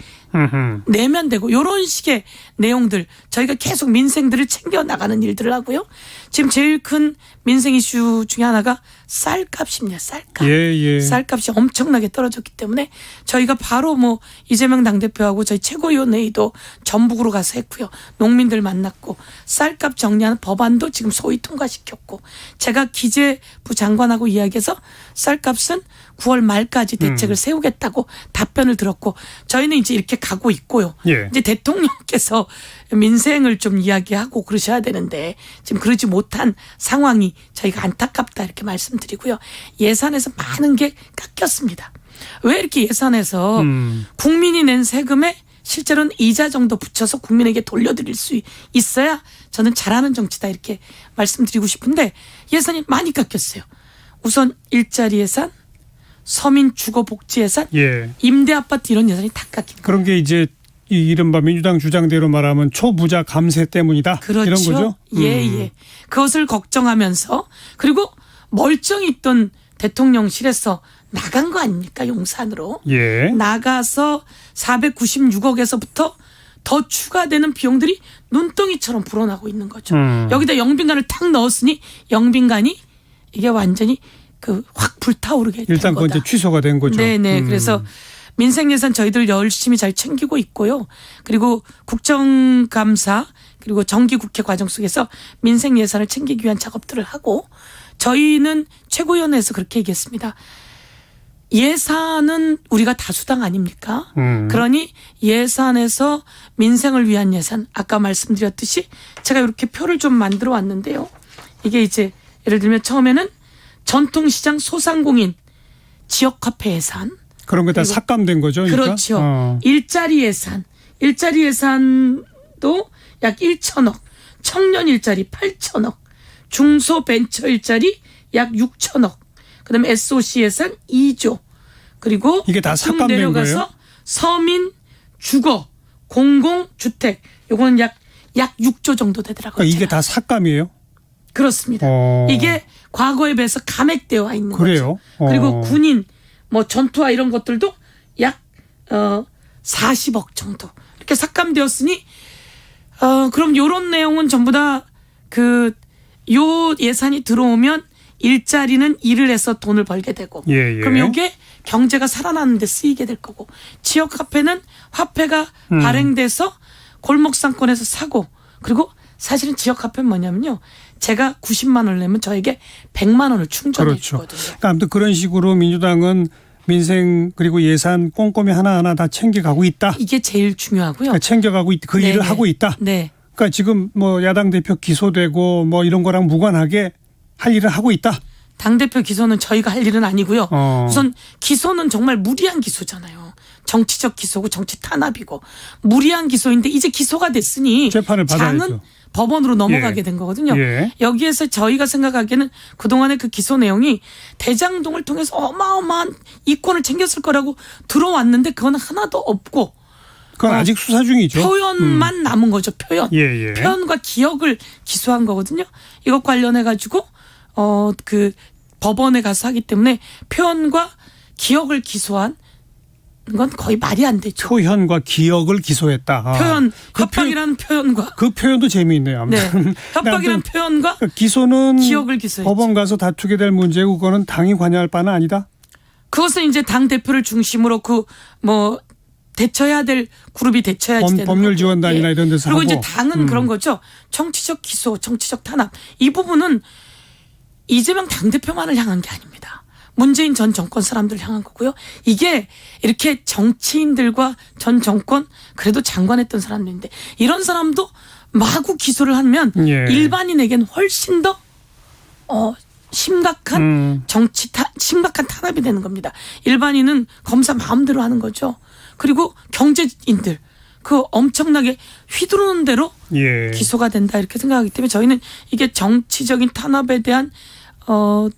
내면 되고 이런 식의 내용들 저희가 계속 민생들을 챙겨 나가는 일들을 하고요. 지금 제일 큰 민생 이슈 중에 하나가 쌀값입니다. 쌀값. 예. 쌀값이 엄청나게 떨어졌기 때문에 저희가 바로 뭐 이재명 당대표하고 저희 최고위원회의도 전북으로 가서 했고요. 농민들 만났고 쌀값 정리하는 법안도 지금 소위 통과시켰고 제가 기재부 장관하고 이야기해서 쌀값은 9월 말까지 대책을 세우겠다고 답변을 들었고 저희는 이제 이렇게 가고 있고요. 예. 이제 대통령께서 민생을 좀 이야기하고 그러셔야 되는데 지금 그러지 못한 상황이 저희가 안타깝다 이렇게 말씀드리고요. 예산에서 많은 게 깎였습니다. 왜 이렇게 예산에서 국민이 낸 세금에 실제로는 이자 정도 붙여서 국민에게 돌려드릴 수 있어야 저는 잘하는 정치다 이렇게 말씀드리고 싶은데 예산이 많이 깎였어요. 우선 일자리 예산, 서민 주거 복지 예산, 예. 임대 아파트 이런 예산이 다 깎인 거예요. 그런 게 이제 이 이른바 민주당 주장대로 말하면 초부자 감세 때문이다. 그렇죠. 이런 거죠. 예. 그것을 걱정하면서 그리고 멀쩡히 있던 대통령실에서 나간 거 아닙니까? 용산으로. 예. 나가서 496억에서부터 더 추가되는 비용들이 눈덩이처럼 불어나고 있는 거죠. 여기다 영빈관을 탁 넣었으니 영빈관이 이게 완전히 확 불타오르게 된 일단 그건 거다. 이제 취소가 된 거죠. 네네. 그래서 민생 예산 저희들 열심히 잘 챙기고 있고요. 그리고 국정감사 그리고 정기국회 과정 속에서 민생 예산을 챙기기 위한 작업들을 하고 저희는 최고위원회에서 그렇게 얘기했습니다. 예산은 우리가 다수당 아닙니까? 그러니 예산에서 민생을 위한 예산 아까 말씀드렸듯이 제가 이렇게 표를 좀 만들어 왔는데요. 이게 이제 예를 들면 처음에는 전통시장 소상공인 지역화폐 예산 그런 거 다 삭감된 거죠. 그러니까? 그렇죠. 일자리 예산도 약 1천억, 청년 일자리 8천억, 중소벤처 일자리 약 6천억, 그다음에 SOC 예산 2조, 그리고 이게 다 쭉 삭감된 내려가서 거예요? 서민 주거, 공공주택 요거는 약 6조 정도 되더라고요. 그러니까 이게 제가. 다 삭감이에요? 그렇습니다. 이게 과거에 비해서 감액되어 있는 그래요? 거죠. 그리고 군인 뭐 전투화 이런 것들도 약 40억 정도 이렇게 삭감되었으니 그럼 요런 내용은 전부 다 요 예산이 들어오면 일자리는 일을 해서 돈을 벌게 되고 예. 그럼 요게 경제가 살아나는 데 쓰이게 될 거고 지역 화폐는 화폐가 발행돼서 골목 상권에서 사고 그리고 사실은 지역 화폐는 뭐냐면요. 제가 90만 원을 내면 저에게 100만 원을 충전해 그렇죠. 주거든요. 그러니까 아무튼 그런 식으로 민주당은 민생 그리고 예산 꼼꼼히 하나하나 다 챙겨가고 있다. 이게 제일 중요하고요. 그러니까 챙겨가고 그 일을 하고 있다. 네. 그러니까 지금 뭐 야당 대표 기소되고 뭐 이런 거랑 무관하게 할 일을 하고 있다. 당대표 기소는 저희가 할 일은 아니고요. 어. 우선 기소는 정말 무리한 기소잖아요. 정치적 기소고 정치 탄압이고 무리한 기소인데 이제 기소가 됐으니 재판을 받아야죠. 장은 법원으로 넘어가게 예. 된 거거든요. 예. 여기에서 저희가 생각하기에는 그동안의 그 기소 내용이 대장동을 통해서 어마어마한 이권을 챙겼을 거라고 들어왔는데 그건 하나도 없고 그건 아직 수사 중이죠. 표현만 남은 거죠. 표현. 예. 표현과 기억을 기소한 거거든요. 이것 관련해 가지고 법원에 가서 하기 때문에 표현과 기억을 기소한 건 거의 말이 안 되죠. 표현과 기억을 기소했다. 표현, 그 협박이라는 표현과. 그 표현도 재미있네요. 네. 아무튼. 협박이라는 표현과 그러니까 기소는 기억을 기소했죠. 법원 가서 다투게 될 문제고 그거는 당이 관여할 바는 아니다. 그것은 이제 당 대표를 중심으로 대처해야 될 그룹이 대처해야지 되는 법률 거고. 지원단이나 이런 데서 그리고 하고. 이제 당은 그런 거죠. 정치적 기소, 정치적 탄압. 이 부분은 이재명 당대표만을 향한 게 아닙니다. 문재인 전 정권 사람들 향한 거고요. 이게 이렇게 정치인들과 전 정권 그래도 장관했던 사람들인데 이런 사람도 마구 기소를 하면 예. 일반인에겐 훨씬 더 심각한 심각한 탄압이 되는 겁니다. 일반인은 검사 마음대로 하는 거죠. 그리고 경제인들 그 엄청나게 휘두르는 대로 예. 기소가 된다 이렇게 생각하기 때문에 저희는 이게 정치적인 탄압에 대한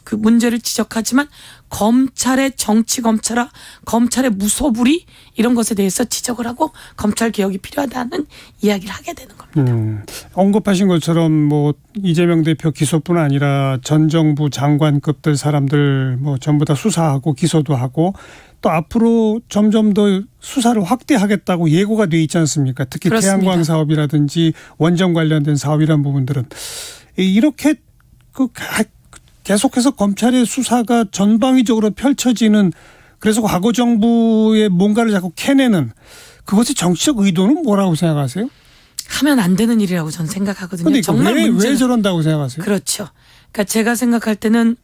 그 문제를 지적하지만 검찰의 정치 검찰의 무소불위 이런 것에 대해서 지적을 하고 검찰 개혁이 필요하다는 이야기를 하게 되는 겁니다. 언급하신 것처럼 뭐 이재명 대표 기소뿐 아니라 전 정부 장관급들 사람들 뭐 전부 다 수사하고 기소도 하고 또 앞으로 점점 더 수사를 확대하겠다고 예고가 돼 있지 않습니까? 특히 그렇습니다. 태양광 사업이라든지 원전 관련된 사업이란 부분들은 이렇게 계속해서 검찰의 수사가 전방위적으로 펼쳐지는 그래서 과거 정부의 뭔가를 자꾸 캐내는 그것의 정치적 의도는 뭐라고 생각하세요? 하면 안 되는 일이라고 저는 생각하거든요. 그런데 정말 왜 저런다고 생각하세요? 그렇죠. 그러니까 제가 생각할 때는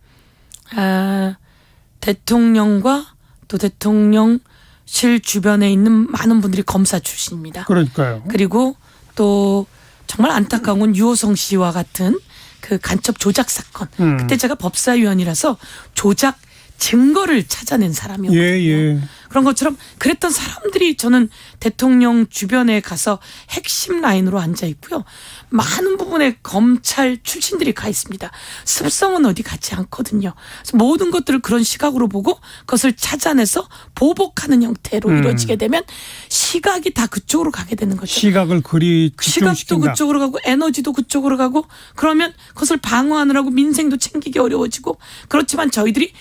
대통령과 또 대통령실 주변에 있는 많은 분들이 검사 출신입니다. 그러니까요. 그리고 또 정말 안타까운 건 유호성 씨와 같은 그 간첩 조작 사건. 그때 제가 법사위원이라서 조작 증거를 찾아낸 사람이었거든요. 예. 그런 것처럼 그랬던 사람들이 저는 대통령 주변에 가서 핵심 라인으로 앉아 있고요. 많은 부분에 검찰 출신들이 가 있습니다. 습성은 어디 가지 않거든요. 그래서 모든 것들을 그런 시각으로 보고 그것을 찾아내서 보복하는 형태로 이루어지게 되면 시각이 다 그쪽으로 가게 되는 거죠. 시각을 시각도 집중시킨다. 그쪽으로 가고 에너지도 그쪽으로 가고 그러면 그것을 방어하느라고 민생도 챙기기 어려워지고 그렇지만 저희들이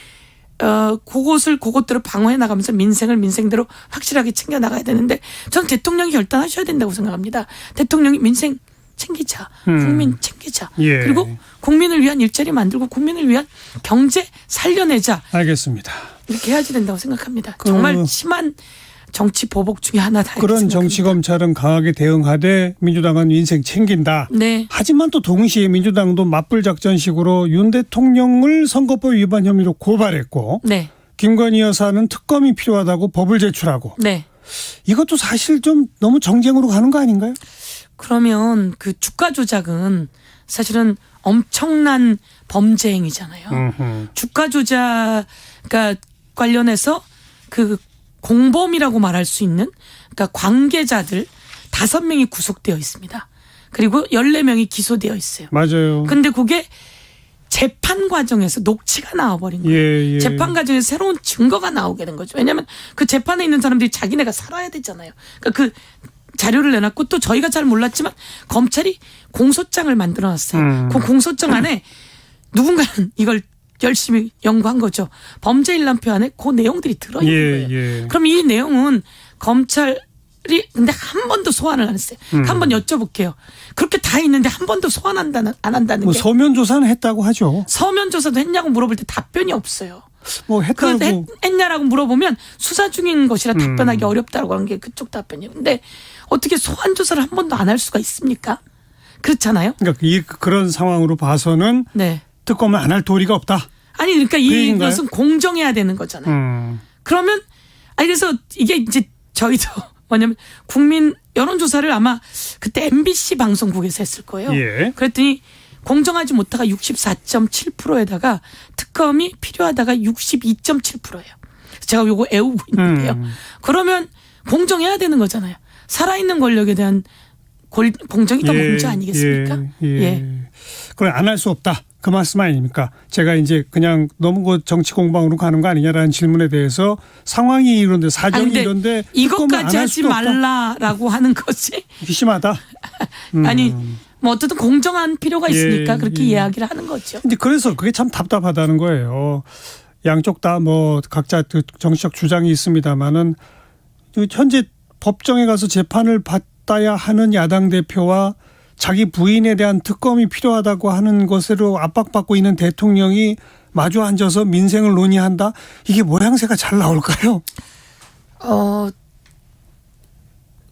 그것대로 방어해 나가면서 민생대로 확실하게 챙겨 나가야 되는데 저는 대통령이 결단하셔야 된다고 생각합니다. 대통령이 민생 챙기자, 국민 챙기자, 예. 그리고 국민을 위한 일자리 만들고 국민을 위한 경제 살려내자. 알겠습니다. 이렇게 해야지 된다고 생각합니다. 정말 심한 정치 보복 중에 하나다. 그런 정치검찰은 강하게 대응하되 민주당은 민생 챙긴다. 네. 하지만 또 동시에 민주당도 맞불 작전식으로 윤 대통령을 선거법 위반 혐의로 고발했고 네. 김건희 여사는 특검이 필요하다고 법을 제출하고 네. 이것도 사실 좀 너무 정쟁으로 가는 거 아닌가요? 그러면 그 주가 조작은 사실은 엄청난 범죄 행위잖아요. 주가 조작 관련해서 그 공범이라고 말할 수 있는 그러니까 관계자들 5명이 구속되어 있습니다. 그리고 14명이 기소되어 있어요. 맞아요. 근데 그게 재판 과정에서 녹취가 나와버린 거예요. 예. 재판 과정에서 새로운 증거가 나오게 된 거죠. 왜냐하면 그 재판에 있는 사람들이 자기네가 살아야 되잖아요. 그러니까 그 자료를 내놨고 또 저희가 잘 몰랐지만 검찰이 공소장을 만들어놨어요. 그 공소장 안에 누군가는 이걸 열심히 연구한 거죠. 범죄 일람표 안에 그 내용들이 들어있는 거예요. 예. 그럼 이 내용은 검찰이 근데 한 번도 소환을 안 했어요. 한 번 여쭤볼게요. 그렇게 다 있는데 한 번도 소환 안 한다는 뭐 게. 서면 조사는 했다고 하죠. 서면 조사도 했냐고 물어볼 때 답변이 없어요. 뭐 했다고. 했냐라고 물어보면 수사 중인 것이라 답변하기 어렵다고 하는 게 그쪽 답변이에요. 근데 어떻게 소환 조사를 한 번도 안 할 수가 있습니까? 그렇잖아요. 그러니까 그런 상황으로 봐서는 네. 특검을 안 할 도리가 없다. 아니 그러니까 얘기인가요? 이것은 공정해야 되는 거잖아요. 그러면 그래서 이게 이제 저희도 뭐냐면 국민 여론조사를 아마 그때 MBC 방송국에서 했을 거예요. 예. 그랬더니 공정하지 못하가 64.7%에다가 특검이 필요하다가 62.7%예요. 제가 요거 애우고 있는데요. 그러면 공정해야 되는 거잖아요. 살아있는 권력에 대한 공정이 더 문제 아니겠습니까? 그럼 안 할 수 없다. 그 말씀 아닙니까? 제가 이제 그냥 너무 정치 공방으로 가는 거 아니냐라는 질문에 대해서 상황이 이런데 사정이 이런데 이것까지 하지 말라라고 하는 것이 심하다. 아니 뭐 어쨌든 공정한 필요가 있으니까 예, 그렇게 예. 이야기를 하는 거죠. 이제 그래서 그게 참 답답하다는 거예요. 양쪽 다 뭐 각자 그 정치적 주장이 있습니다만은 현재 법정에 가서 재판을 받아야 하는 야당 대표와 자기 부인에 대한 특검이 필요하다고 하는 것으로 압박받고 있는 대통령이 마주 앉아서 민생을 논의한다? 이게 모양새가 잘 나올까요?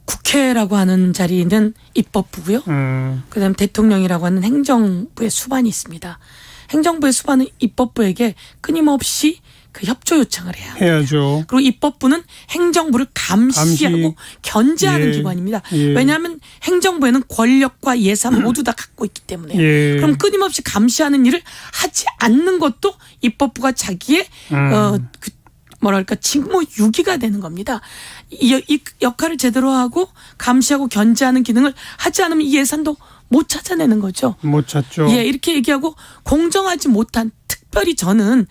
국회라고 하는 자리는 입법부고요. 그다음에 대통령이라고 하는 행정부의 수반이 있습니다. 행정부의 수반은 입법부에게 끊임없이 그 협조 요청을 해야 합니다. 해야죠. 그리고 입법부는 행정부를 감시하고 견제하는 예. 기관입니다. 예. 왜냐하면 행정부에는 권력과 예산 모두 다 갖고 있기 때문에요. 예. 그럼 끊임없이 감시하는 일을 하지 않는 것도 입법부가 자기의 그 뭐랄까 직무 유기가 되는 겁니다. 이 역할을 제대로 하고 감시하고 견제하는 기능을 하지 않으면 이 예산도 못 찾아내는 거죠. 못 찾죠. 예, 이렇게 얘기하고 공정하지 못한, 특별히 저는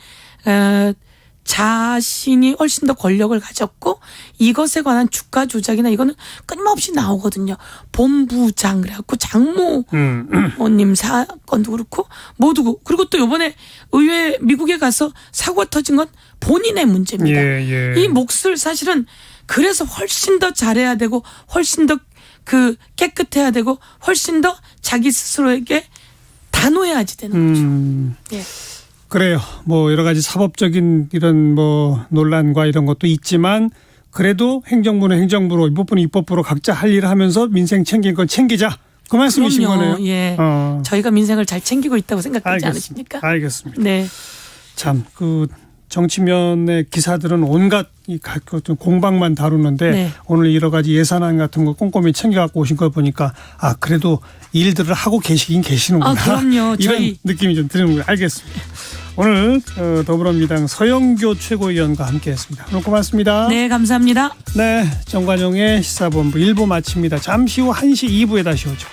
자신이 훨씬 더 권력을 가졌고 이것에 관한 주가 조작이나 이거는 끊임없이 나오거든요. 본부장 그래갖고 장모님 사건도 그렇고 모두 그리고 또 이번에 의회 미국에 가서 사고가 터진 건 본인의 문제입니다. 예, 예. 이 몫을 사실은 그래서 훨씬 더 잘해야 되고 훨씬 더 그 깨끗해야 되고 훨씬 더 자기 스스로에게 단호해야지 되는 거죠. 예. 그래요. 뭐 여러 가지 사법적인 이런 뭐 논란과 이런 것도 있지만 그래도 행정부는 행정부로 입법부는 입법부로 각자 할 일을 하면서 민생 챙긴 건 챙기자. 그 말씀이신 그럼요. 거네요. 예. 저희가 민생을 잘 챙기고 있다고 생각하지 않으십니까? 알겠습니다. 네. 참 그 정치면의 기사들은 온갖 이 공방만 다루는데 네. 오늘 여러 가지 예산안 같은 거 꼼꼼히 챙겨갖고 오신 걸 보니까 아 그래도 일들을 하고 계시긴 계시는구나. 아, 그럼요. 이런 저희 느낌이 좀 드는 거예요. 알겠습니다. 오늘 더불어민주당 서영교 최고위원과 함께했습니다. 오늘 고맙습니다. 네, 감사합니다. 네, 정관용의 시사본부 1부 마칩니다. 잠시 후 1시 2부에 다시 오죠.